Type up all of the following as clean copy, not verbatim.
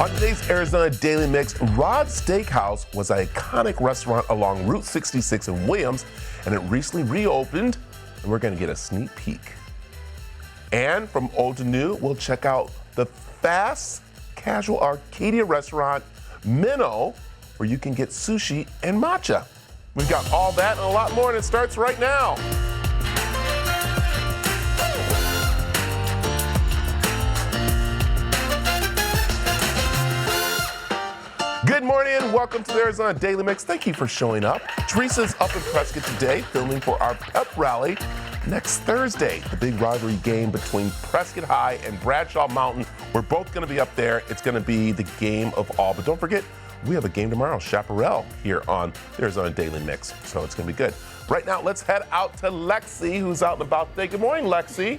On today's Arizona Daily Mix, Rod's Steakhouse was an iconic restaurant along Route 66 in Williams, and it recently reopened, and we're going to get a sneak peek. And from old to new, we'll check out the fast casual Arcadia restaurant, Minnow, where you can get sushi and matcha. We've got all that and a lot more, and it starts right now. Good morning and welcome to the Arizona Daily Mix. Thank you for showing up. Teresa's up in Prescott today, filming for our pep rally next Thursday. The big rivalry game between Prescott High and Bradshaw Mountain. We're both going to be up there. It's going to be the game of all. But don't forget, we have a game tomorrow, Chaparral, here on the Arizona Daily Mix. So it's going to be good. Right now, let's head out to Lexi, who's out and about today. Good morning, Lexi.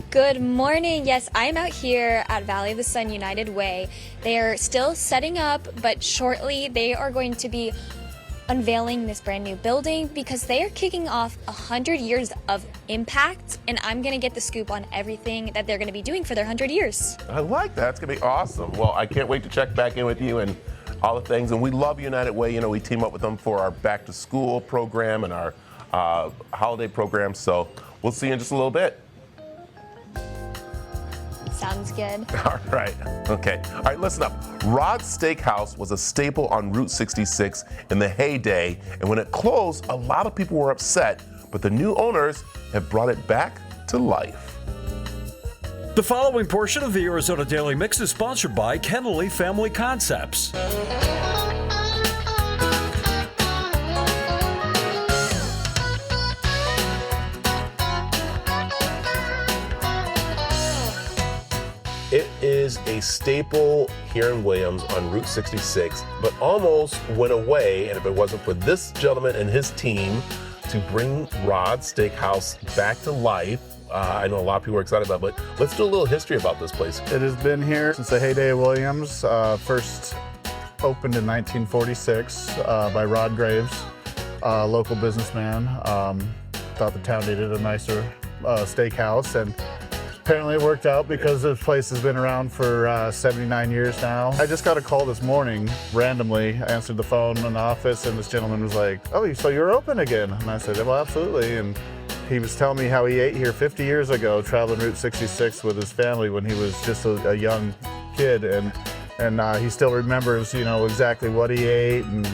Good morning. Yes, I'm out here at Valley of the Sun United Way. They are still setting up, but shortly they are going to be unveiling this brand new building because they are kicking off 100 years of impact, and I'm going to get the scoop on everything that they're going to be doing for their 100 years. I like that. It's going to be awesome. Well, I can't wait to check back in with you and all the things. And we love United Way. You know, we team up with them for our back to school program and our holiday program. So we'll see you in just a little bit. Sounds good. All right. Okay. All right, listen up. Rod's Steakhouse was a staple on Route 66 in the heyday, and when it closed, a lot of people were upset, but the new owners have brought it back to life. The following portion of the Arizona Daily Mix is sponsored by Kennelly Family Concepts. It is a staple here in Williams on Route 66, but almost went away, and if it wasn't for this gentleman and his team to bring Rod's Steakhouse back to life, I know a lot of people are excited about it, but let's do a little history about this place. It has been here since the heyday of Williams. First opened in 1946 by Rod Graves, a local businessman. Thought the town needed a nicer steakhouse, and apparently it worked out because this place has been around for 79 years now. I just got a call this morning, randomly. I answered the phone in the office, and this gentleman was like, "Oh, so you're open again?" And I said, "Well, absolutely." And he was telling me how he ate here 50 years ago, traveling Route 66 with his family when he was just a young kid. And he still remembers, you know, exactly what he ate, and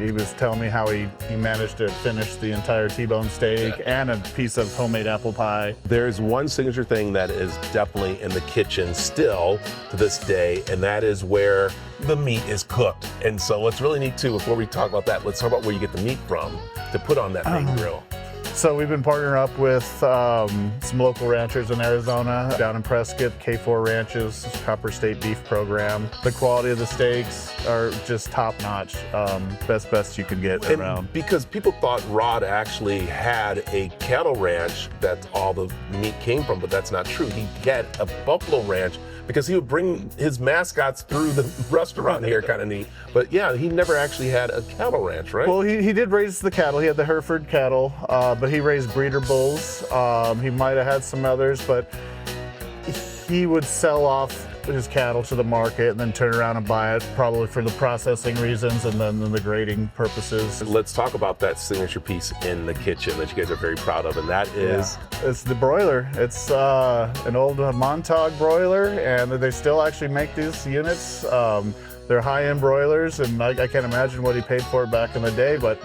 he was telling me how he managed to finish the entire T-bone steak and a piece of homemade apple pie. There's one signature thing that is definitely in the kitchen still to this day, and that is where the meat is cooked. And so what's really neat too, before we talk about that, let's talk about where you get the meat from to put on that main grill. So we've been partnering up with some local ranchers in Arizona, down in Prescott, K4 Ranches, Copper State Beef Program. The quality of the steaks are just top notch, best you can get around. Because people thought Rod actually had a cattle ranch that all the meat came from, but that's not true. He had a buffalo ranch because he would bring his mascots through the restaurant here, kind of neat. But yeah, he never actually had a cattle ranch, right? Well, he did raise the cattle. He had the Hereford cattle, but he raised breeder bulls. He might have had some others, but he would sell off his cattle to the market and then turn around and buy it, probably for the processing reasons and then the grading purposes. Let's talk about that signature piece in the kitchen that you guys are very proud of, and that is? It's the broiler. It's an old Montauk broiler, and they still actually make these units. They're high-end broilers, and I can't imagine what he paid for it back in the day, but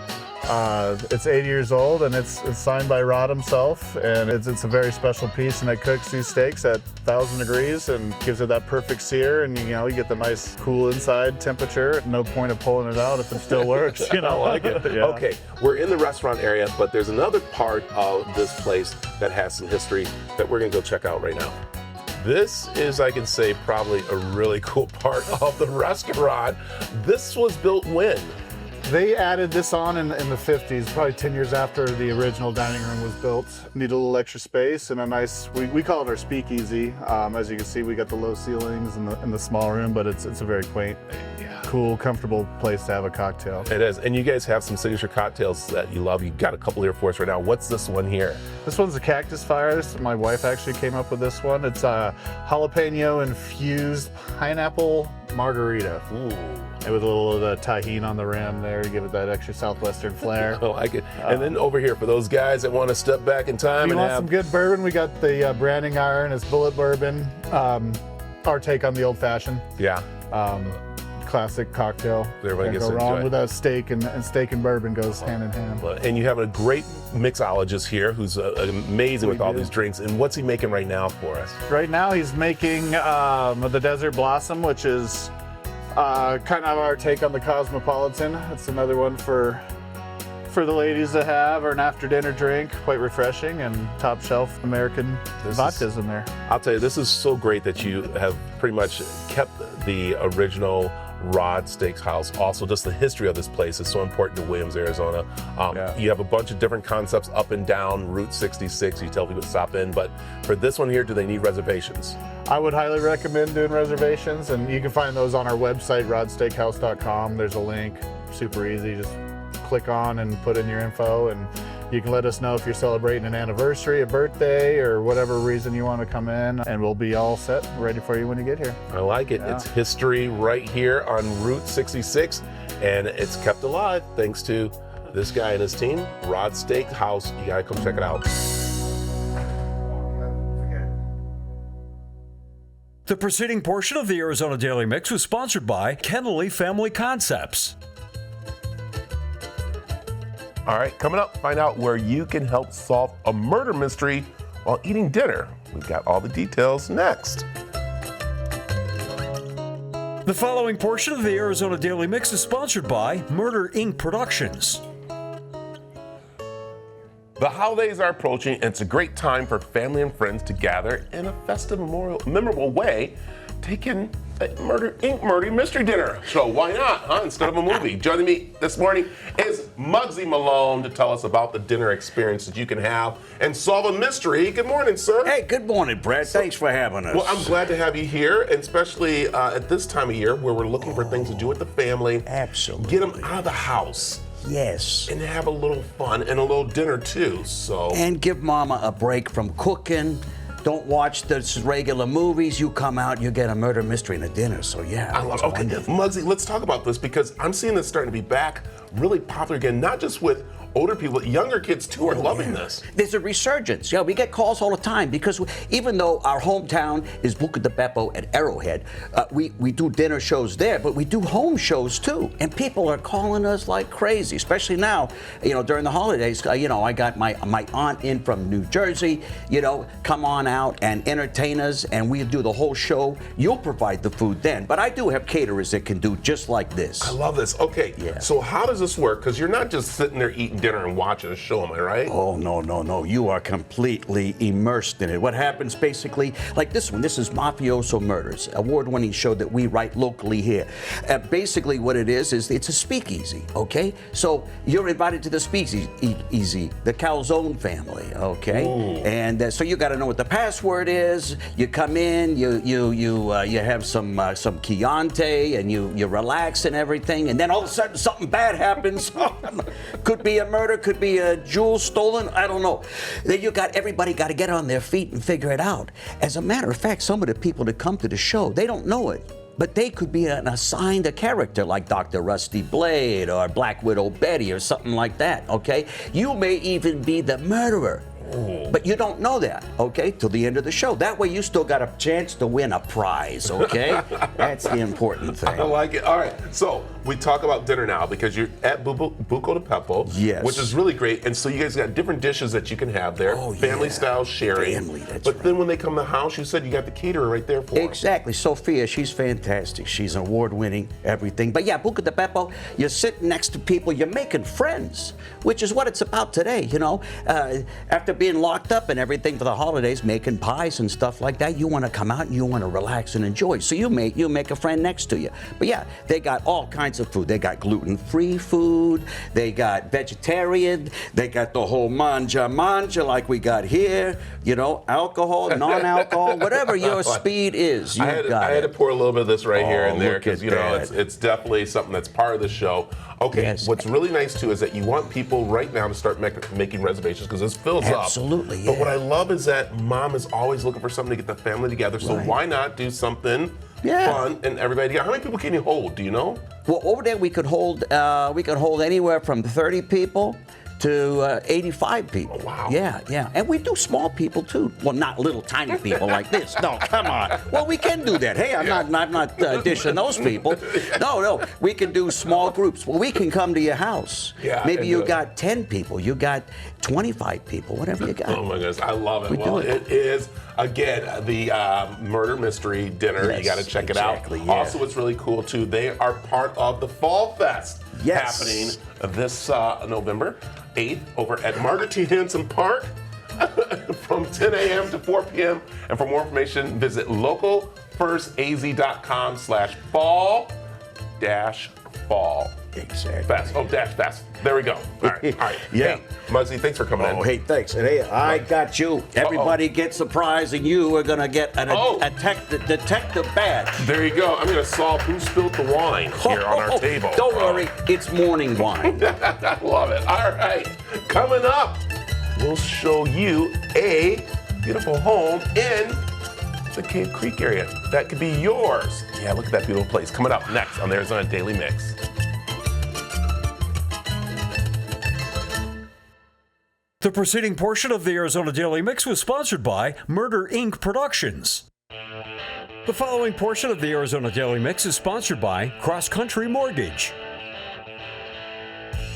it's 80 years old, and it's signed by Rod himself, and it's a very special piece, and it cooks these steaks at 1,000 degrees and gives it that perfect sear, and you get the nice cool inside temperature. No point of pulling it out if it still works. I like it. Yeah. Okay, we're in the restaurant area, but there's another part of this place that has some history that we're gonna go check out right now. This is, I can say, probably a really cool part of the restaurant. This was built when? They added this on in the 50s, probably 10 years after the original dining room was built. Needed a little extra space and a nice, we call it our speakeasy. As you can see, we got the low ceilings in the small room, but it's a very quaint, cool, comfortable place to have a cocktail. It is. And you guys have some signature cocktails that you love. You've got a couple here for us right now. What's this one here? This one's a Cactus Fire. My wife actually came up with this one. It's a jalapeno infused pineapple margarita. Ooh. And with a little of the tahini on the rim there to give it that extra southwestern flair. I like it. And then over here, for those guys that want to step back in time If you and want have some good bourbon, we got the Branding Iron. It's bullet bourbon. Our take on the old fashioned. Yeah. Classic cocktail. Everybody Can't gets go to wrong enjoy. without steak, and steak and bourbon goes hand in hand. And you have a great mixologist here who's amazing with all these drinks. And what's he making right now for us? Right now he's making the Desert Blossom, which is kind of our take on the Cosmopolitan. It's another one for the ladies to have, or an after dinner drink. Quite refreshing, and top shelf American vodkas in there. I'll tell you, this is so great that you have pretty much kept the original Rod Steakhouse. Also, just the history of this place is so important to Williams, Arizona. You have a bunch of different concepts up and down Route 66. You tell people to stop in, but for this one here, do they need reservations? I would highly recommend doing reservations, and you can find those on our website, rodsteakhouse.com. There's a link, super easy. Just click on and put in your info, and you can let us know if you're celebrating an anniversary, a birthday, or whatever reason you want to come in, and we'll be all set, ready for you when you get here. I like it. Yeah. It's history right here on Route 66, and it's kept alive thanks to this guy and his team, Rod Steakhouse. You gotta come check it out. The preceding portion of the Arizona Daily Mix was sponsored by Kennelly Family Concepts. All right, coming up, find out where you can help solve a murder mystery while eating dinner. We've got all the details next. The following portion of the Arizona Daily Mix is sponsored by Murder Inc. Productions. The holidays are approaching, and it's a great time for family and friends to gather in a festive, memorable way, taking a Murder Inc. Murder Mystery Dinner. So why not, huh? Instead of a movie. Joining me this morning is Muggsy Malone to tell us about the dinner experience that you can have and solve a mystery. Good morning, sir. Hey, good morning, Brett. Thanks for having us. Well, I'm glad to have you here, and especially at this time of year where we're looking for things to do with the family. Absolutely. Get them out of the house. Yes. And have a little fun and a little dinner too. So. And give Mama a break from cooking. Don't watch the regular movies. You come out, you get a murder mystery and a dinner. So yeah. I love it. Okay, Muggsy, let's talk about this because I'm seeing this starting to be back really popular again, not just with older people, but younger kids too are loving this. There's a resurgence. Yeah, we get calls all the time because even though our hometown is Buca de Beppo at Arrowhead, we do dinner shows there, but we do home shows too. And people are calling us like crazy, especially now, during the holidays. I got my aunt in from New Jersey, come on out and entertain us, and we do the whole show. You'll provide the food then, but I do have caterers that can do just like this. I love this. Okay, Yeah. So how does this work? Because you're not just sitting there eating dinner and watching a show, am I right? Oh, no. You are completely immersed in it. What happens basically, like this one, this is Mafioso Murders, award-winning show that we write locally here. Basically what it is it's a speakeasy, okay? So you're invited to the speakeasy, the Calzone family, okay? Ooh. And so you got to know what the password is. You come in, you have some Chianti, and you relax and everything, and then all of a sudden something bad happens. Could be a murder, could be a jewel stolen, I don't know. Then everybody got to get on their feet and figure it out. As a matter of fact, some of the people that come to the show, they don't know it, but they could be assigned a character like Dr. Rusty Blade or Black Widow Betty or something like that, okay? You may even be the murderer. But you don't know that, okay, till the end of the show. That way you still got a chance to win a prize, okay? That's the important thing. I like it. All right, so we talk about dinner now because you're at Buco de Beppo, Yes. which is really great. And so you guys got different dishes that you can have there, family style sharing. Family, that's but right. then when they come to the house, you said you got the caterer right there for them. Exactly. Sophia, she's fantastic. She's award-winning, everything. But yeah, Buca de Beppo, you're sitting next to people, you're making friends, which is what it's about today, After being locked up and everything for the holidays, making pies and stuff like that, you want to come out and you want to relax and enjoy. So you make a friend next to you. But yeah, they got all kinds of food. They got gluten-free food. They got vegetarian. They got the whole manja like we got here. You know, alcohol, non-alcohol, whatever your speed is. I had to pour a little bit of this right here and there because, you know, it's definitely something that's part of the show. Okay, Yes. What's really nice too is that you want people right now to start making reservations because this fills up. Absolutely, yeah. But what I love is that mom is always looking for something to get the family together. So why not do something fun and everybody together? How many people can you hold? Do you know? Well, over there we could hold anywhere from 30 people to 85 people. Oh, wow. Yeah. And we do small people too. Well, not little tiny people like this. No, come on. Well, we can do that. Hey, I'm not dishing those people. No. We can do small groups. Well, we can come to your house. Yeah, Maybe you got 10 people. You got 25 people. Whatever you got. Oh my goodness, I love it. We do it. It is again the murder mystery dinner. Yes, you got to check exactly, it out. yeah. Also, what's really cool too, they are part of the Fall Fest happening this November 8th over at Margaret T. Hanson Park from 10 a.m. to 4 p.m. And for more information, visit localfirstaz.com/fall-fall. Exactly. Fast. Oh, dash fast. There we go. All right. Yeah. Hey, Muzzy, thanks for coming in. Oh, hey, thanks. And hey, I got you. Everybody gets a prize, and you are going to get a detective badge. There you go. I'm going to solve who spilled the wine here on our table. Don't worry, it's morning wine. I love it. All right. Coming up, we'll show you a beautiful home in the Cave Creek area. That could be yours. Yeah, look at that beautiful place. Coming up next on the Arizona Daily Mix. The preceding portion of the Arizona Daily Mix was sponsored by Murder Inc. Productions. The following portion of the Arizona Daily Mix is sponsored by Cross Country Mortgage.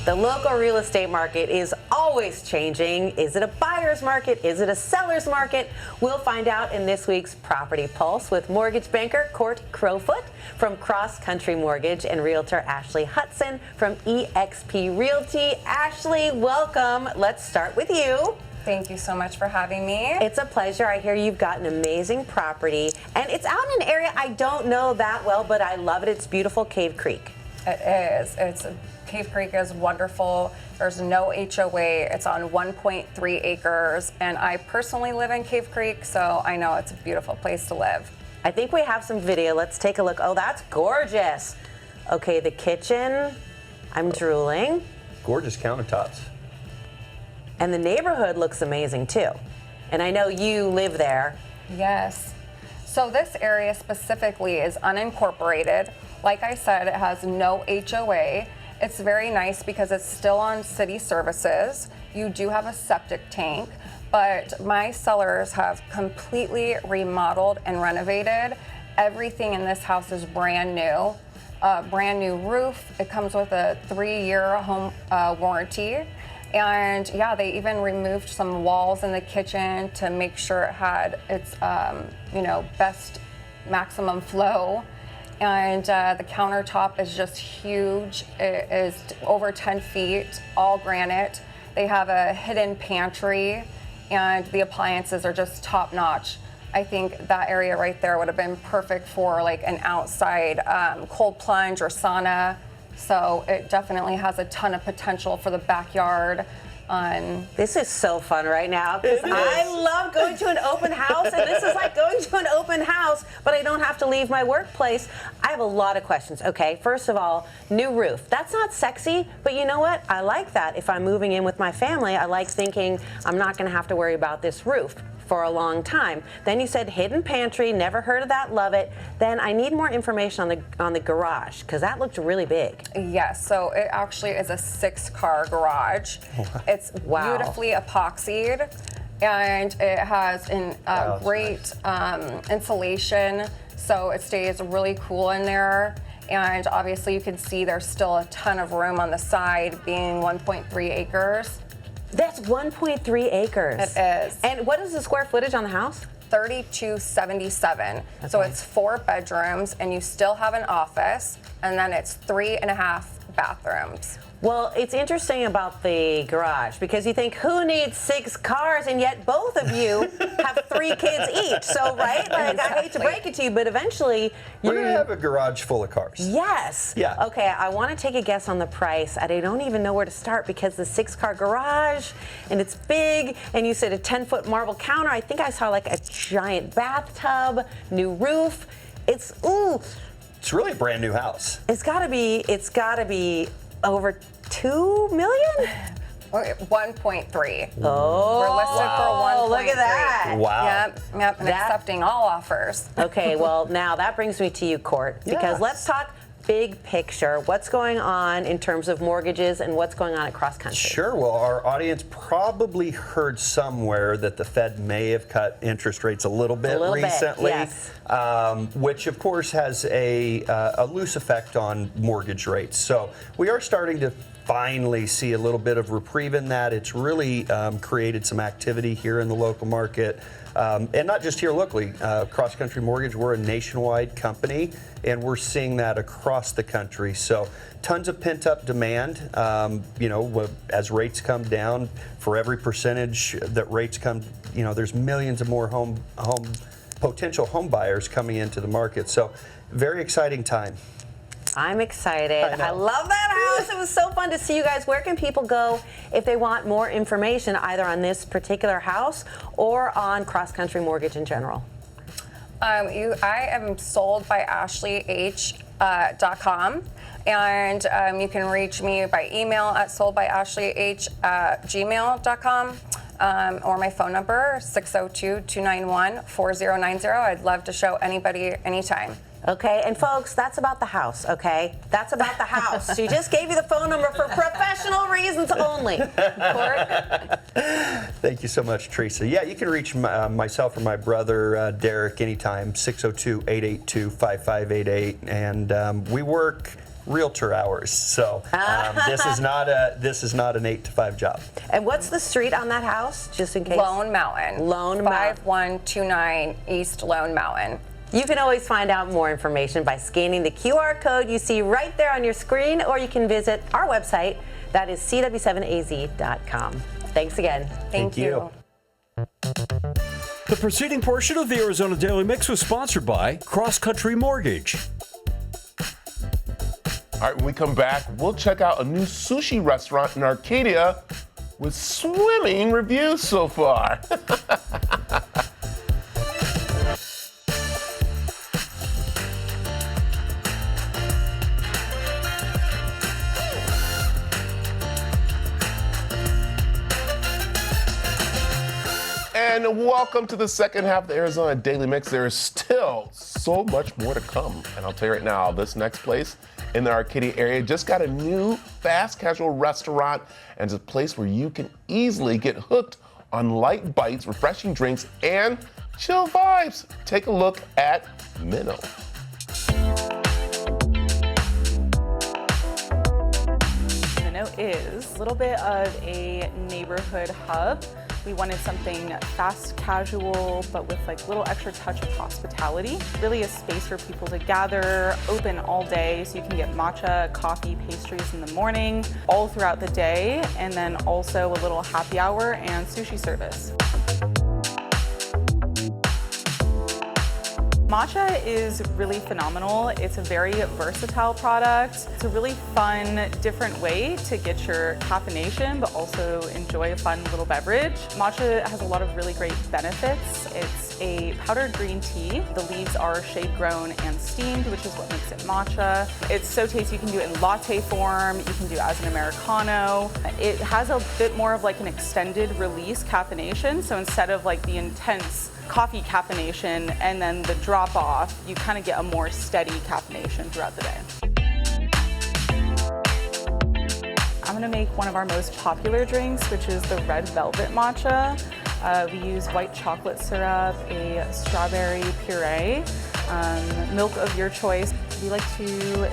The local real estate market is always changing. Is it a buyer's market? Is it a seller's market? We'll find out in this week's Property Pulse with mortgage banker Court Crowfoot from Cross Country Mortgage and realtor Ashley Hudson from eXp Realty. Ashley, welcome. Let's start with you. Thank you so much for having me. It's a pleasure. I hear you've got an amazing property, and it's out in an area I don't know that well, but I love it. It's beautiful, Cave Creek. It is. Cave Creek is wonderful. There's no HOA. It's on 1.3 acres, and I personally live in Cave Creek, so I know it's a beautiful place to live. I think we have some video. Let's take a look. Oh, that's gorgeous. Okay, the kitchen. I'm drooling. Gorgeous countertops. And the neighborhood looks amazing too. And I know you live there. Yes. So this area specifically is unincorporated. Like I said, it has no HOA. It's very nice because it's still on city services. You do have a septic tank, but my sellers have completely remodeled and renovated. Everything in this house is brand new. Brand new roof. It comes with a 3-year home warranty. And yeah, they even removed some walls in the kitchen to make sure it had its, best maximum flow. And the countertop is just huge. It is over 10 feet, all granite. They have a hidden pantry, and the appliances are just top notch. I think that area right there would have been perfect for like an outside cold plunge or sauna. So it definitely has a ton of potential for the backyard. This is so fun right now because I love going to an open house, and this is like going to an open house, but I don't have to leave my workplace. I have a lot of questions. Okay, first of all, new roof. That's not sexy, but you know what? I like that. If I'm moving in with my family, I like thinking I'm not going to have to worry about this roof for a long time. Then you said hidden pantry, never heard of that, love it. Then I need more information on the garage because that looked really big. Yes, so it actually is a 6-car garage. It's beautifully epoxied, and it has great insulation, so it stays really cool in there. And obviously you can see there's still a ton of room on the side, being 1.3 acres. That's 1.3 acres. It is. And what is the square footage on the house? 3277. Okay. So it's 4 bedrooms, and you still have an office, and then it's 3.5 bathrooms. Well, it's interesting about the garage because you think, who needs 6 cars? And yet both of you have 3 kids each. So, right? Like, I hate to break it to you, but eventually we're going to have a garage full of cars. Yes. Yeah. Okay, I want to take a guess on the price. I don't even know where to start because the 6-car garage, and it's big, and you said a 10-foot marble counter. I think I saw like a giant bathtub, new roof. It's really a brand new house. It's got to be over 2 million? 1.3. Oh, We're listed for 1.3. look at that. Wow. Yep, and accepting all offers. Okay, well, now that brings me to you, Court, because Yes. let's talk big picture. What's going on in terms of mortgages and what's going on at cross country? Sure. Well, our audience probably heard somewhere that the Fed may have cut interest rates a little bit recently, yes. Which of course has a loose effect on mortgage rates. So we are starting to finally see a little bit of reprieve in that. It's really created some activity here in the local market. And not just here locally. Cross Country Mortgage, we're a nationwide company, and we're seeing that across the country. So tons of pent-up demand. As rates come down, for every percentage that rates come, there's millions of more potential home buyers coming into the market. So very exciting time. I'm excited. I love that house. It was so fun to see you guys. Where can people go if they want more information either on this particular house or on Cross Country Mortgage in general? I am sold by ashleyh.com, and you can reach me by email at soldbyashleyh@gmail.com. Or my phone number, 602-291-4090. I'd love to show anybody anytime. Okay, and folks, that's about the house, okay? That's about the house. She just gave you the phone number for professional reasons only. Court? Thank you so much, Teresa. Yeah, you can reach myself or my brother, Derek, anytime, 602-882-5588. And we work realtor hours, so this is not an 8 to 5 job. And what's the street on that house, just in case? Lone Mountain. 5129 East Lone Mountain. You can always find out more information by scanning the QR code you see right there on your screen, or you can visit our website, that is cw7az.com. Thanks again. Thank you. The preceding portion of the Arizona Daily Mix was sponsored by Cross Country Mortgage. All right, when we come back, we'll check out a new sushi restaurant in Arcadia with swimming reviews so far. And welcome to the second half of the Arizona Daily Mix. There is still so much more to come. And I'll tell you right now, this next place in the Arcadia area just got a new fast casual restaurant, and it's a place where you can easily get hooked on light bites, refreshing drinks, and chill vibes. Take a look at Minnow. Minnow is a little bit of a neighborhood hub. We wanted something fast casual, but with like little extra touch of hospitality. Really a space for people to gather, open all day, so you can get matcha, coffee, pastries in the morning, all throughout the day, and then also a little happy hour and sushi service. Matcha is really phenomenal. It's a very versatile product. It's a really fun, different way to get your caffeination, but also enjoy a fun little beverage. Matcha has a lot of really great benefits. It's a powdered green tea. The leaves are shade grown and steamed, which is what makes it matcha. It's so tasty. You can do it in latte form. You can do it as an Americano. It has a bit more of like an extended release caffeination. So instead of like the intense coffee caffeination and then the drop off, you kind of get a more steady caffeination throughout the day. I'm gonna make one of our most popular drinks, which is the red velvet matcha. We use white chocolate syrup, a strawberry puree, milk of your choice. We like to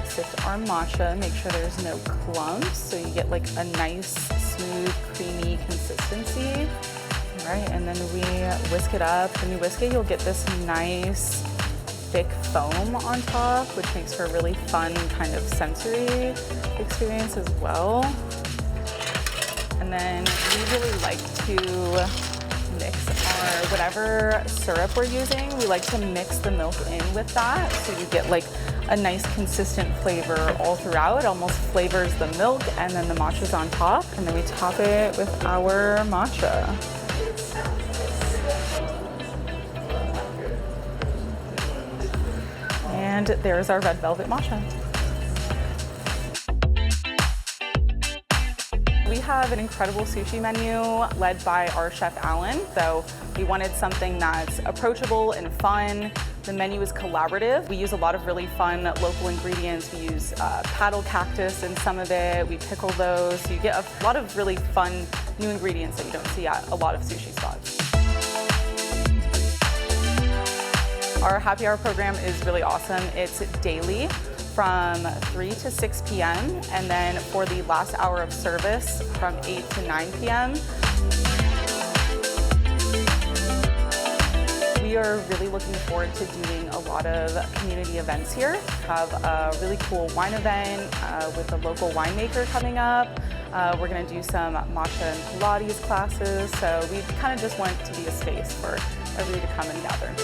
sift our matcha, make sure there's no clumps, so you get like a nice, smooth, creamy consistency. Right, and then we whisk it up. When you whisk it, you'll get this nice thick foam on top, which makes for a really fun kind of sensory experience as well. And then we really like to mix our whatever syrup we're using. We like to mix the milk in with that, so you get like a nice consistent flavor all throughout. It almost flavors the milk, and then the matcha's on top, and then we top it with our matcha. And there's our red velvet matcha. We have an incredible sushi menu led by our chef Alan. So we wanted something that's approachable and fun. The menu is collaborative. We use a lot of really fun local ingredients. We use paddle cactus in some of it. We pickle those. So you get a lot of really fun new ingredients that you don't see at a lot of sushi spots. Our happy hour program is really awesome. It's daily from 3 to 6 p.m. and then for the last hour of service from 8 to 9 p.m. We are really looking forward to doing a lot of community events here. We have a really cool wine event with a local winemaker coming up. We're going to do some matcha and Pilates classes. So we kind of just want it to be a space for everybody to come and gather.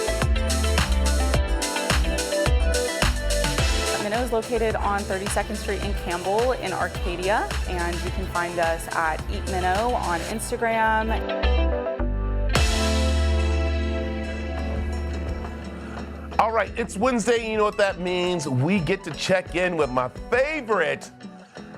Minnow is located on 32nd Street in Campbell in Arcadia, and you can find us at Eat Minnow on Instagram. All right, it's Wednesday, and you know what that means. We get to check in with my favorite,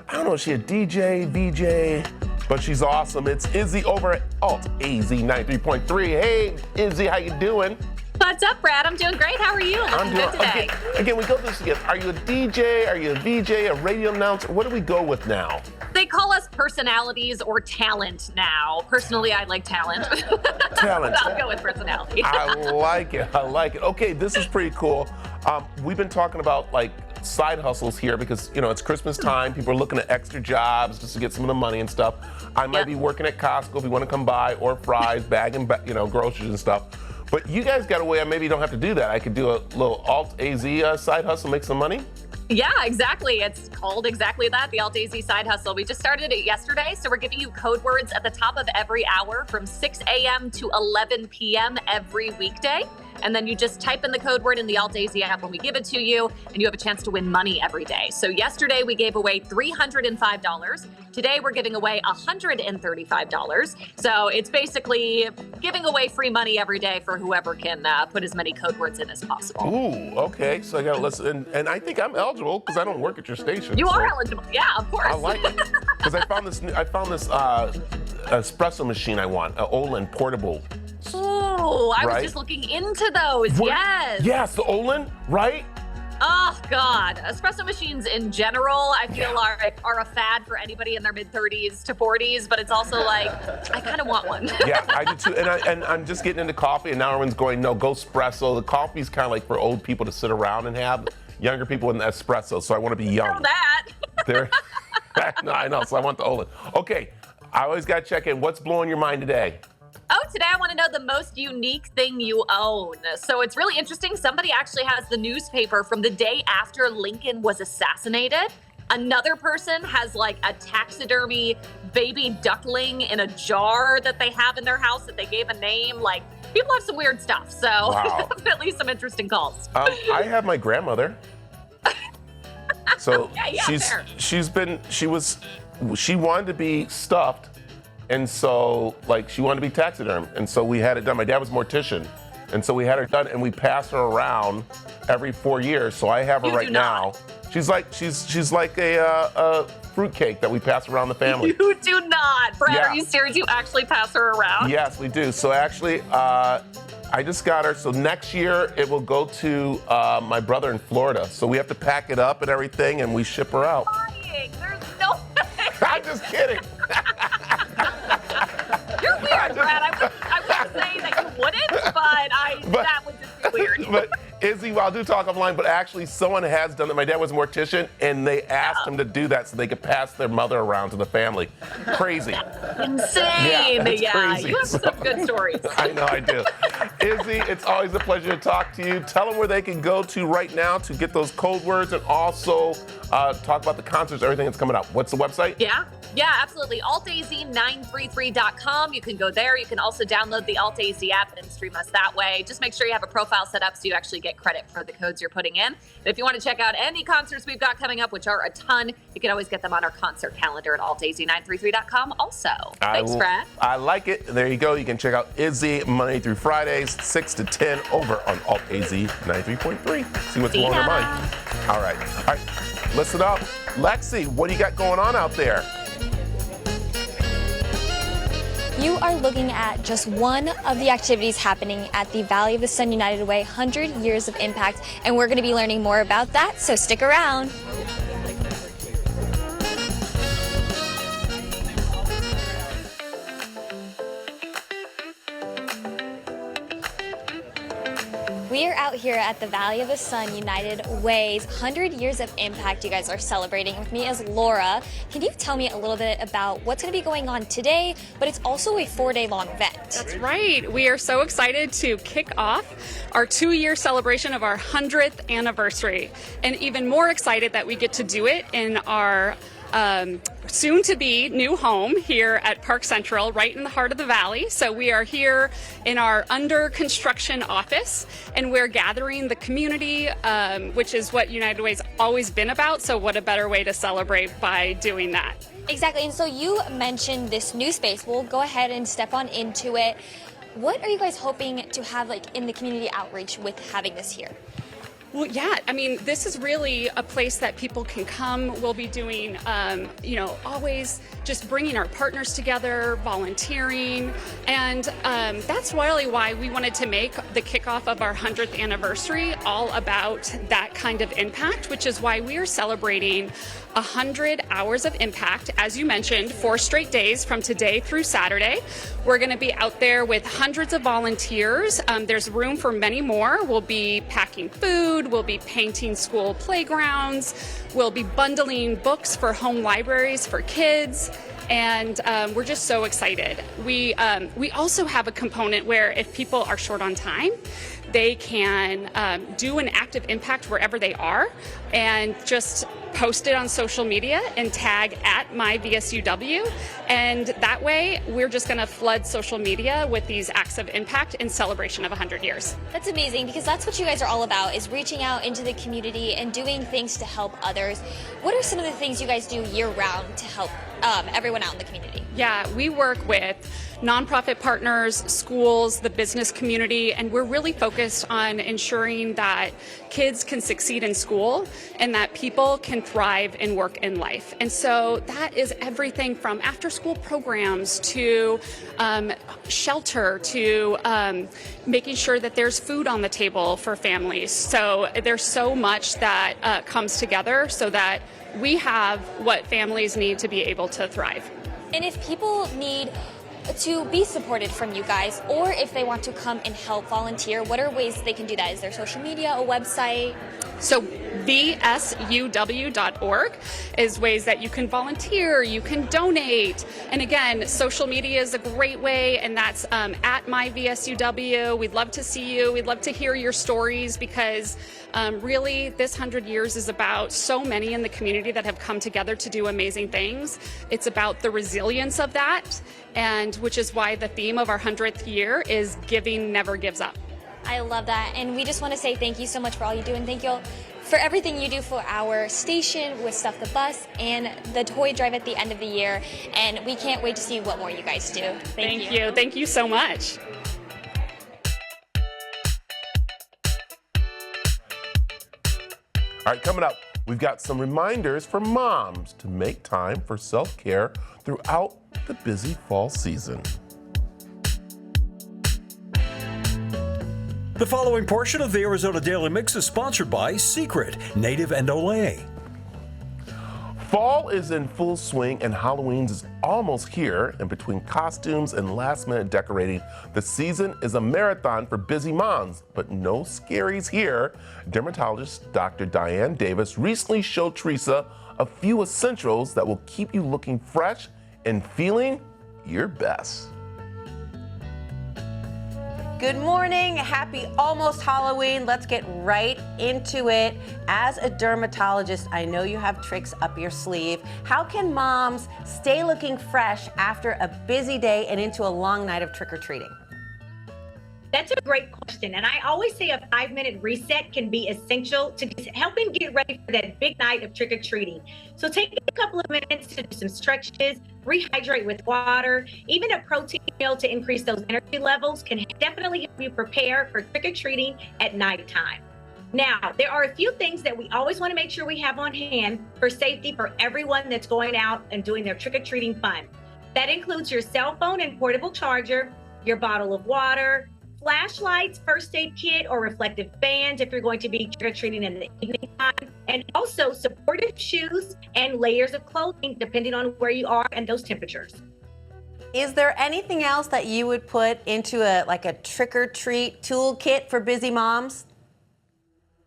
I don't know, is she a DJ, VJ, but she's awesome. It's Izzy over at Alt AZ 93.3. Hey, Izzy, how you doing? What's up, Brad? I'm doing great. How are you? Looking good today. Again, we go through this again. Are you a DJ? Are you a VJ? A radio announcer? What do we go with now? They call us personalities or talent now. Personally, I like talent. Talent. I'll go with personality. I like it. I like it. Okay, this is pretty cool. We've been talking about like side hustles here because, you know, it's Christmas time. People are looking at extra jobs just to get some of the money and stuff. I might be working at Costco if you want to come by, or Fry's, bagging, you know, groceries and stuff. But you guys got a way I maybe don't have to do that. I could do a little Alt AZ side hustle, make some money. Yeah, exactly. It's called exactly that, the Alt AZ side hustle. We just started it yesterday, so we're giving you code words at the top of every hour from 6 a.m. to 11 p.m. every weekday. And then you just type in the code word in the Alt AZ app when we give it to you, and you have a chance to win money every day. So yesterday we gave away $305. Today we're giving away $135. So it's basically giving away free money every day for whoever can put as many code words in as possible. Ooh, okay. So I got to listen. And I think I'm eligible because I don't work at your station. You are eligible. Yeah, of course. I like it. Because I found this espresso machine I want, an Olin portable. Oh, I was just looking into those. Yes. Yes, the Olin, right? Oh, God. Espresso machines in general, I feel are a fad for anybody in their mid-30s to 40s, but it's also like, I kind of want one. Yeah, I do too. And I'm just getting into coffee, and now everyone's going, no, go espresso. The coffee's kind of like for old people to sit around and have. Younger people in the espresso, so I want to be young. I know that. No, I know, so I want the Olin. Okay, I always got to check in. What's blowing your mind today? Oh, today I want to know the most unique thing you own. So it's really interesting. Somebody actually has the newspaper from the day after Lincoln was assassinated. Another person has like a taxidermy baby duckling in a jar that they have in their house that they gave a name. Like, people have some weird stuff. So wow. Definitely some interesting calls. I have my grandmother. So she wanted to be stuffed. And so, like, she wanted to be taxidermed, and so we had it done. My dad was a mortician, and so we had her done, and we pass her around every 4 years. So I have her right now. She's like a fruitcake that we pass around the family. You do not, Brad. Yeah. Are you serious? You actually pass her around? Yes, we do. So actually, I just got her. So next year it will go to my brother in Florida. So we have to pack it up and everything, and we ship her out. There's no way. I'm just kidding. You're weird, Brad. I wouldn't say that you wouldn't, but that would just be weird. But Izzy, well, I'll do talk offline, but actually someone has done it. My dad was a mortician, and they asked him to do that so they could pass their mother around to the family. Crazy. Insane. Yeah, crazy. You have some good stories. I know I do. Izzy, it's always a pleasure to talk to you. Tell them where they can go to right now to get those code words and also talk about the concerts, everything that's coming up. What's the website? Yeah, absolutely. AltAZ933.com. You can go there. You can also download the AltAZ app and stream us that way. Just make sure you have a profile set up so you actually get credit for the codes you're putting in. But if you want to check out any concerts we've got coming up, which are a ton, you can always get them on our concert calendar at AltAZ933.com also. Thanks, Brad. I like it. There you go. You can check out Izzy Monday through Fridays, 6 to 10 over on AltAZ 93.3. See what's blowing her mind. All right. Listen up. Lexi, what do you got going on out there? You are looking at just one of the activities happening at the Valley of the Sun United Way, 100 Years of Impact, and we're going to be learning more about that, so stick around. We are out here at the Valley of the Sun United Way's 100 Years of Impact. You guys are celebrating. With me is Laura. Can you tell me a little bit about what's going to be going on today, but it's also a 4-day-long event? That's right. We are so excited to kick off our 2-year celebration of our 100th anniversary, and even more excited that we get to do it in our soon-to-be new home here at Park Central, right in the heart of the Valley. So we are here in our under-construction office, and we're gathering the community, which is what United Way's always been about. So what a better way to celebrate by doing that. Exactly. And so you mentioned this new space. We'll go ahead and step on into it. What are you guys hoping to have in the community outreach with having this here? Well, yeah, I mean, this is really a place that people can come. We'll be doing, always just bringing our partners together, volunteering, and that's really why we wanted to make the kickoff of our 100th anniversary all about that kind of impact, which is why we are celebrating 100 hours of impact, as you mentioned, 4 straight days from today through Saturday. We're going to be out there with hundreds of volunteers. There's room for many more. We'll be packing food. We'll be painting school playgrounds. We'll be bundling books for home libraries for kids. And we're just so excited. We also have a component where if people are short on time, they can do an active impact wherever they are and just post it on social media and tag at myvsuw. And that way, we're just going to flood social media with these acts of impact in celebration of 100 years. That's amazing, because that's what you guys are all about, is reaching out into the community and doing things to help others. What are some of the things you guys do year-round to help everyone out in the community? Yeah, we work with nonprofit partners, schools, the business community, and we're really focused on ensuring that kids can succeed in school and that people can thrive in work and life. And so that is everything from after-school programs to shelter to making sure that there's food on the table for families. So there's so much that comes together so that we have what families need to be able to thrive. And if people need to be supported from you guys, or if they want to come and help volunteer, what are ways they can do that? Is there social media, a website? So vsuw.org is ways that you can volunteer, you can donate. And again, social media is a great way, and that's at myvsuw. We'd love to see you. We'd love to hear your stories, because really this 100 years is about so many in the community that have come together to do amazing things. It's about the resilience of that, and which is why the theme of our 100th year is Giving Never Gives Up. I love that, and we just want to say thank you so much for all you do, and thank you for everything you do for our station with Stuff the Bus and the toy drive at the end of the year, and we can't wait to see what more you guys do. Thank you. Thank you so much. All right, coming up, we've got some reminders for moms to make time for self-care throughout the busy fall season. The following portion of the Arizona Daily Mix is sponsored by Secret, Native and Olay. Fall is in full swing and Halloween is almost here, and between costumes and last-minute decorating, the season is a marathon for busy moms, but no scaries here. Dermatologist Dr. Diane Davis recently showed Teresa a few essentials that will keep you looking fresh and feeling your best. Good morning. Happy almost Halloween. Let's get right into it. As a dermatologist, I know you have tricks up your sleeve. How can moms stay looking fresh after a busy day and into a long night of trick-or-treating? That's a great question. And I always say a 5-minute reset can be essential to helping get ready for that big night of trick-or-treating. So take a couple of minutes to do some stretches, rehydrate with water, even a protein meal to increase those energy levels can definitely help you prepare for trick-or-treating at nighttime. Now, there are a few things that we always want to make sure we have on hand for safety for everyone that's going out and doing their trick-or-treating fun. That includes your cell phone and portable charger, your bottle of water, flashlights, first aid kit, or reflective bands if you're going to be trick-or-treating in the evening time, and also supportive shoes and layers of clothing depending on where you are and those temperatures. Is there anything else that you would put into a trick-or-treat toolkit for busy moms?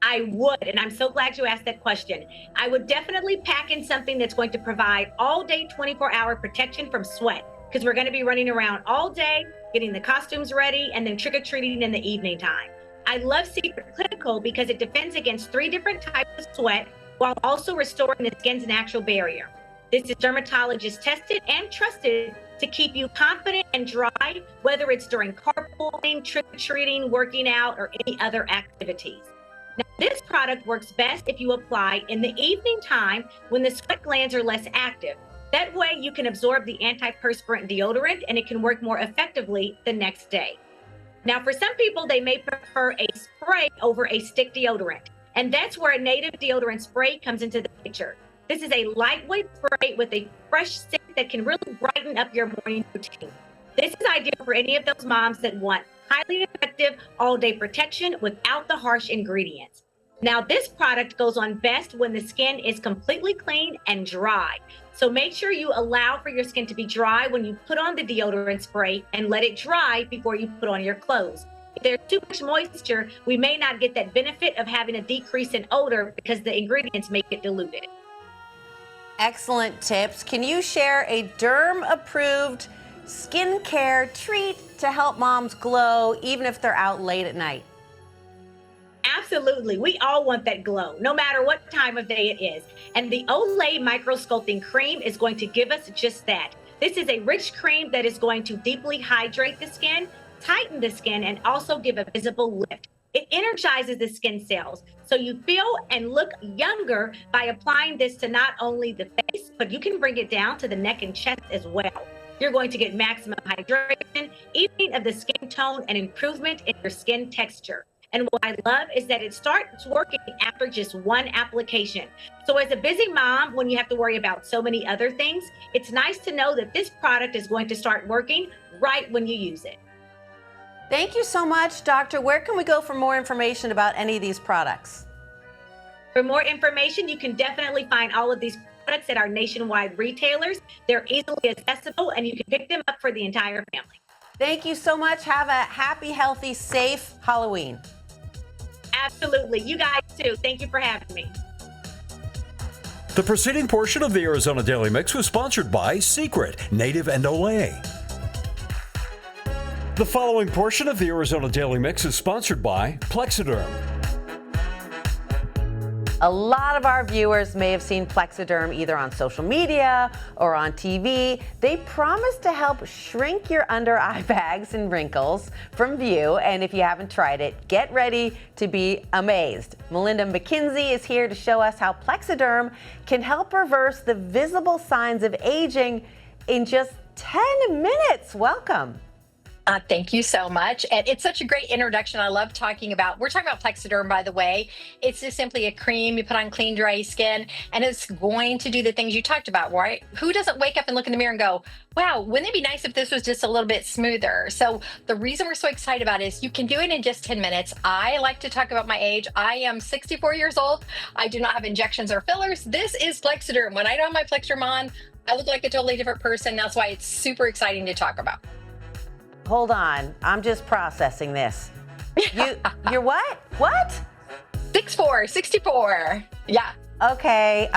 I would, and I'm so glad you asked that question. I would definitely pack in something that's going to provide all day 24-hour protection from sweat, because we're going to be running around all day, getting the costumes ready, and then trick-or-treating in the evening time. I love Secret Clinical because it defends against 3 different types of sweat while also restoring the skin's natural barrier. This is dermatologist tested and trusted to keep you confident and dry, whether it's during carpooling, trick-or-treating, working out, or any other activities. Now, this product works best if you apply in the evening time when the sweat glands are less active. That way you can absorb the antiperspirant deodorant and it can work more effectively the next day. Now, for some people, they may prefer a spray over a stick deodorant, and that's where a native deodorant spray comes into the picture. This is a lightweight spray with a fresh scent that can really brighten up your morning routine. This is ideal for any of those moms that want highly effective all-day protection without the harsh ingredients. Now, this product goes on best when the skin is completely clean and dry. So make sure you allow for your skin to be dry when you put on the deodorant spray and let it dry before you put on your clothes. If there's too much moisture, we may not get that benefit of having a decrease in odor because the ingredients make it diluted. Excellent tips. Can you share a derm-approved skincare treat to help moms glow even if they're out late at night? Absolutely. We all want that glow, no matter what time of day it is. And the Olay Micro Sculpting Cream is going to give us just that. This is a rich cream that is going to deeply hydrate the skin, tighten the skin, and also give a visible lift. It energizes the skin cells, so you feel and look younger by applying this to not only the face, but you can bring it down to the neck and chest as well. You're going to get maximum hydration, evening of the skin tone, and improvement in your skin texture. And what I love is that it starts working after just one application. So as a busy mom, when you have to worry about so many other things, it's nice to know that this product is going to start working right when you use it. Thank you so much, Doctor. Where can we go for more information about any of these products? For more information, you can definitely find all of these products at our nationwide retailers. They're easily accessible and you can pick them up for the entire family. Thank you so much. Have a happy, healthy, safe Halloween. Absolutely. You guys too. Thank you for having me. The preceding portion of the Arizona Daily Mix was sponsored by Secret, Native, and Olay. The following portion of the Arizona Daily Mix is sponsored by Plexiderm. A lot of our viewers may have seen Plexiderm either on social media or on TV. They promise to help shrink your under eye bags and wrinkles from view. And if you haven't tried it, get ready to be amazed. Melinda McKinsey is here to show us how Plexiderm can help reverse the visible signs of aging in just 10 minutes. Welcome. Thank you so much. And it's such a great introduction. I love talking about, we're talking about Plexiderm, by the way. It's just simply a cream you put on clean, dry skin, and it's going to do the things you talked about, right? Who doesn't wake up and look in the mirror and go, wow, wouldn't it be nice if this was just a little bit smoother? So the reason we're so excited about it is you can do it in just 10 minutes. I like to talk about my age. I am 64 years old. I do not have injections or fillers. This is Plexiderm. When I don't have my Plexiderm on, I look like a totally different person. That's why it's super exciting to talk about. Hold on, I'm just processing this. You're what? What? 64. Yeah. Okay,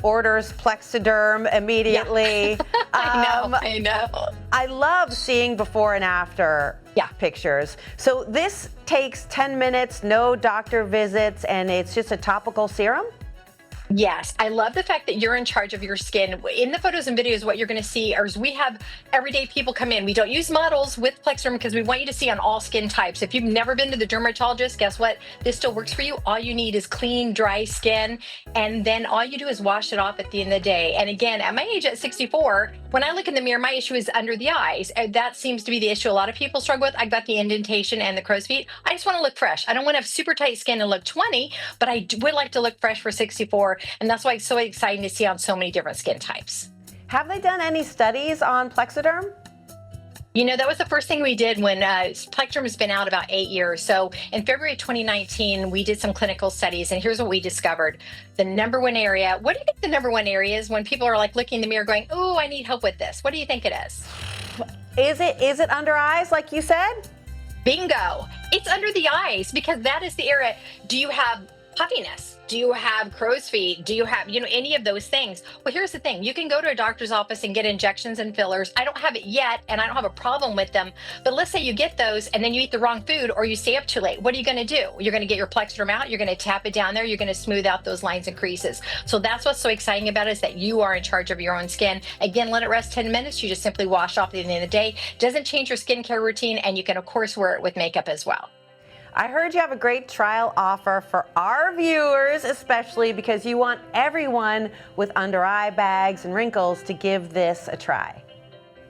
orders Plexiderm immediately. Yeah. I know. I love seeing before and after pictures. So this takes 10 minutes, no doctor visits, and it's just a topical serum? Yes, I love the fact that you're in charge of your skin. In the photos and videos, what you're going to see is we have everyday people come in. We don't use models with Plexiderm because we want you to see on all skin types. If you've never been to the dermatologist, guess what? This still works for you. All you need is clean, dry skin, and then all you do is wash it off at the end of the day. And again, at my age, at 64, when I look in the mirror, my issue is under the eyes. That seems to be the issue a lot of people struggle with. I've got the indentation and the crow's feet. I just want to look fresh. I don't want to have super tight skin and look 20, but I would like to look fresh for 64. And that's why it's so exciting to see on so many different skin types. Have they done any studies on Plexiderm? You know, that was the first thing we did when Plexiderm has been out about 8 years. So in February 2019, we did some clinical studies, and here's what we discovered. The number one area, what do you think the number one area is when people are like looking in the mirror going, oh, I need help with this? What do you think it is? Is it under eyes, like you said? Bingo. It's under the eyes because that is the area. Do you have puffiness? Do you have crow's feet? Do you have, any of those things? Well, here's the thing. You can go to a doctor's office and get injections and fillers. I don't have it yet, and I don't have a problem with them. But let's say you get those and then you eat the wrong food or you stay up too late. What are you going to do? You're going to get your Plexiderm out. You're going to tap it down there. You're going to smooth out those lines and creases. So that's what's so exciting about it is that you are in charge of your own skin. Again, let it rest 10 minutes. You just simply wash off at the end of the day. Doesn't change your skincare routine, and you can, of course, wear it with makeup as well. I heard you have a great trial offer for our viewers, especially because you want everyone with under eye bags and wrinkles to give this a try.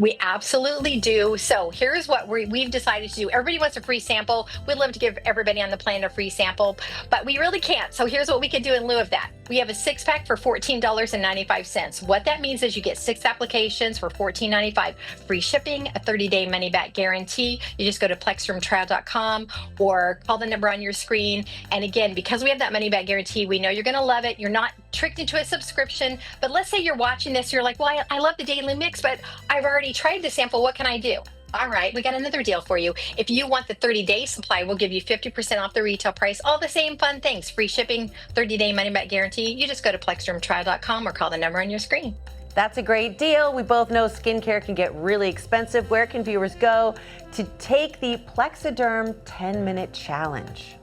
We absolutely do. So here's what we've decided to do. Everybody wants a free sample. We'd love to give everybody on the planet a free sample, but we really can't. So here's what we could do in lieu of that. We have a 6-pack for $14.95. What that means is you get 6 applications for $14.95. Free shipping, a 30-day money-back guarantee. You just go to plexdermtrial.com or call the number on your screen. And again, because we have that money-back guarantee, we know you're going to love it. You're not tricked into a subscription. But let's say you're watching this, you're like, well, I love the Daily Mix, but I've already tried the sample. What can I do? All right, we got another deal for you. If you want the 30-day supply, we'll give you 50% off the retail price. All the same fun things. Free shipping, 30-day money-back guarantee. You just go to plexdermtrial.com or call the number on your screen. That's a great deal. We both know skincare can get really expensive. Where can viewers go to take the Plexiderm 10-minute challenge?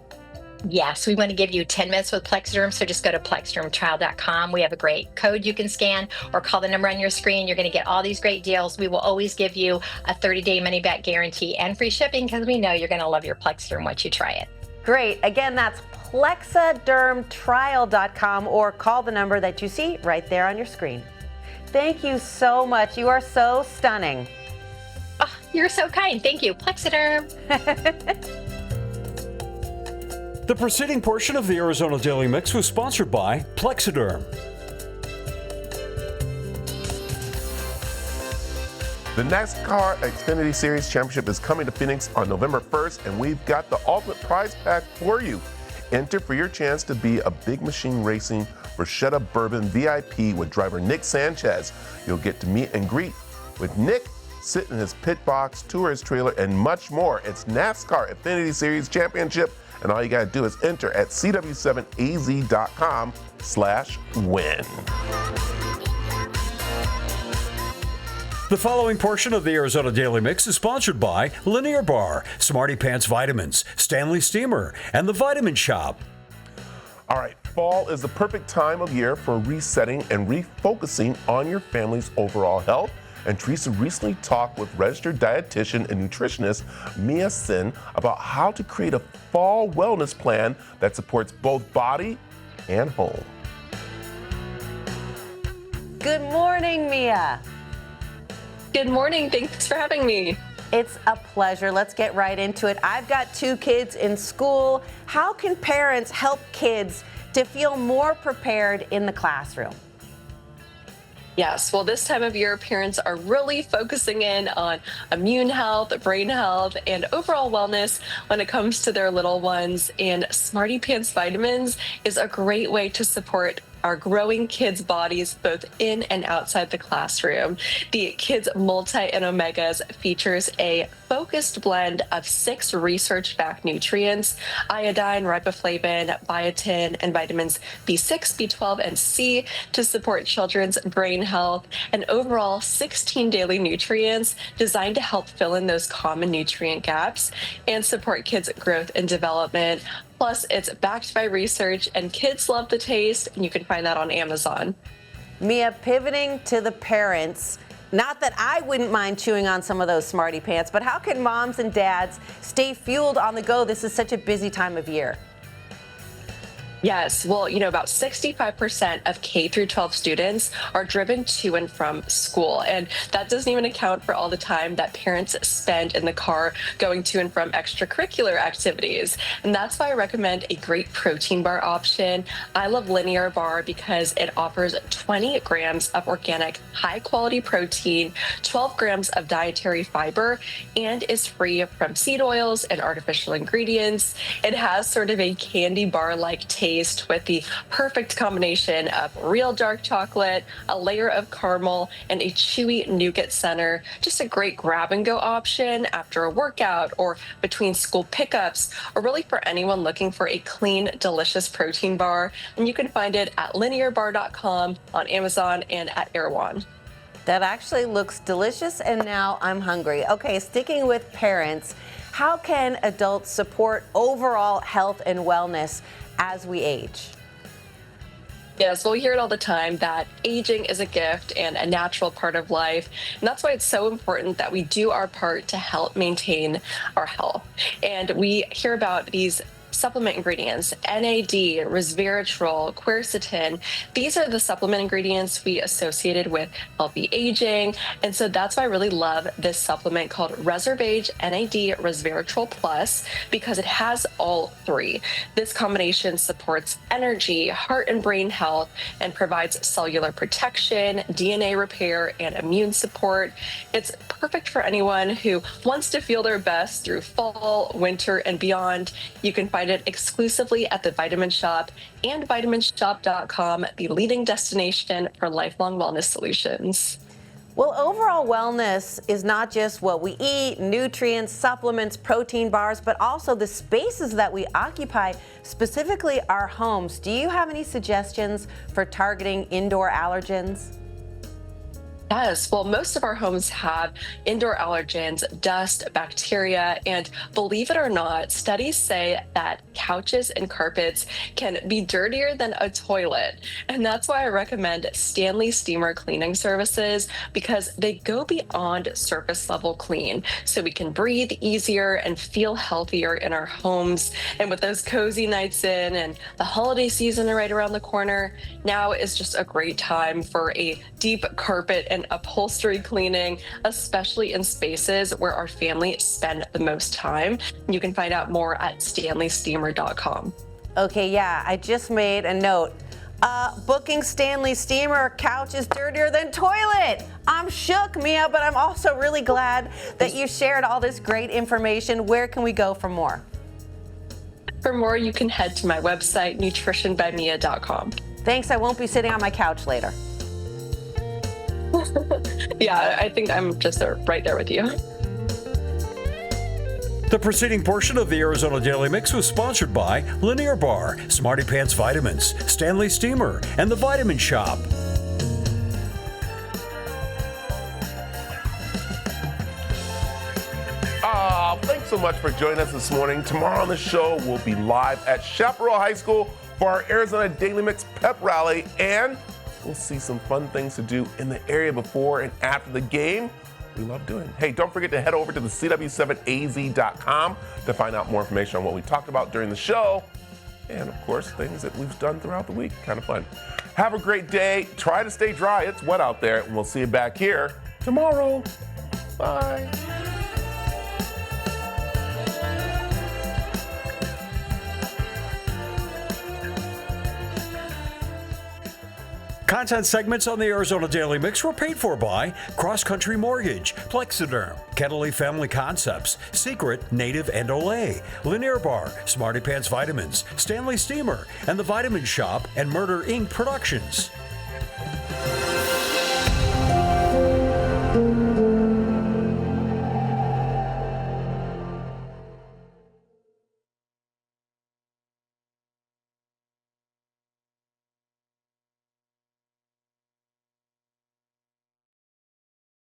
Yes, we want to give you 10 minutes with Plexiderm, so just go to plexdermtrial.com. We have a great code you can scan or call the number on your screen. You're going to get all these great deals. We will always give you a 30-day money-back guarantee and free shipping because we know you're going to love your Plexiderm once you try it. Great. Again, that's plexadermtrial.com or call the number that you see right there on your screen. Thank you so much. You are so stunning. Oh, you're so kind. Thank you. Plexiderm. The preceding portion of the Arizona Daily Mix was sponsored by Plexiderm. The NASCAR Xfinity Series Championship is coming to Phoenix on November 1st, and we've got the ultimate prize pack for you. Enter for your chance to be a Big Machine Racing Bruschetta Bourbon VIP with driver Nick Sanchez. You'll get to meet and greet with Nick, sit in his pit box, tour his trailer, and much more. It's NASCAR Xfinity Series Championship, and all you gotta do is enter at cw7az.com/win. The following portion of the Arizona Daily Mix is sponsored by Linear Bar, Smarty Pants Vitamins, Stanley Steamer, and The Vitamin Shop. All right, fall is the perfect time of year for resetting and refocusing on your family's overall health. And Teresa recently talked with registered dietitian and nutritionist Mia Sin about how to create a fall wellness plan that supports both body and home. Good morning, Mia. Good morning. Thanks for having me. It's a pleasure. Let's get right into it. I've got 2 kids in school. How can parents help kids to feel more prepared in the classroom? Yes, well, this time of year, parents are really focusing in on immune health, brain health, and overall wellness when it comes to their little ones. And Smarty Pants Vitamins is a great way to support our growing kids' bodies both in and outside the classroom. The Kids Multi and Omegas features a focused blend of 6 research-backed nutrients: iodine, riboflavin, biotin, and vitamins B6, B12, and C to support children's brain health, and overall 16 daily nutrients designed to help fill in those common nutrient gaps and support kids' growth and development. Plus, it's backed by research, and kids love the taste, and you can find that on Amazon. Mia, pivoting to the parents, not that I wouldn't mind chewing on some of those Smarty Pants, but how can moms and dads stay fueled on the go? This is such a busy time of year. Yes, well, about 65% of K through 12 students are driven to and from school. And that doesn't even account for all the time that parents spend in the car going to and from extracurricular activities. And that's why I recommend a great protein bar option. I love Linear Bar because it offers 20 grams of organic, high quality protein, 12 grams of dietary fiber, and is free from seed oils and artificial ingredients. It has sort of a candy bar-like taste with the perfect combination of real dark chocolate, a layer of caramel, and a chewy nougat center. Just a great grab and go option after a workout or between school pickups, or really for anyone looking for a clean, delicious protein bar. And you can find it at linearbar.com, on Amazon, and at Erewhon. That actually looks delicious, and now I'm hungry. Okay, sticking with parents, how can adults support overall health and wellness as we age? Yes, well, we hear it all the time that aging is a gift and a natural part of life. And that's why it's so important that we do our part to help maintain our health. And we hear about these supplement ingredients: NAD, resveratrol, quercetin. These are the supplement ingredients we associated with healthy aging. And so that's why I really love this supplement called Reservage NAD Resveratrol Plus, because it has all 3. This combination supports energy, heart and brain health, and provides cellular protection, DNA repair, and immune support. It's perfect for anyone who wants to feel their best through fall, winter, and beyond. You can find it exclusively at the Vitamin Shop and vitaminshop.com, the leading destination for lifelong wellness solutions. Well, overall wellness is not just what we eat, nutrients, supplements, protein bars, but also the spaces that we occupy, specifically our homes. Do you have any suggestions for targeting indoor allergens? Yes, well, most of our homes have indoor allergens, dust, bacteria, and believe it or not, studies say that couches and carpets can be dirtier than a toilet. And that's why I recommend Stanley Steamer cleaning services, because they go beyond surface level clean, so we can breathe easier and feel healthier in our homes. And with those cozy nights in and the holiday season right around the corner, now is just a great time for a deep carpet and upholstery cleaning, especially in spaces where our family spend the most time. You can find out more at stanleysteamer.com. Okay, yeah, I just made a note. Booking Stanley Steamer, couch is dirtier than toilet. I'm shook, Mia, but I'm also really glad that you shared all this great information. Where can we go for more? For more, you can head to my website, nutritionbymia.com. Thanks, I won't be sitting on my couch later. Yeah, I think I'm just right there with you. The preceding portion of the Arizona Daily Mix was sponsored by Linear Bar, Smarty Pants Vitamins, Stanley Steamer, and the Vitamin Shop. Thanks so much for joining us this morning. Tomorrow on the show, we'll be live at Chaparral High School for our Arizona Daily Mix pep rally, and we'll see some fun things to do in the area before and after the game. We love doing. Hey, don't forget to head over to the CW7AZ.com to find out more information on what we talked about during the show, and of course, things that we've done throughout the week. Kind of fun. Have a great day. Try to stay dry. It's wet out there, and we'll see you back here tomorrow. Bye. Content segments on the Arizona Daily Mix were paid for by Cross Country Mortgage, Plexiderm, Kettle Family Concepts, Secret, Native and Olay, Lanier Bar, Smarty Pants Vitamins, Stanley Steamer, and The Vitamin Shop and Murder Inc. Productions.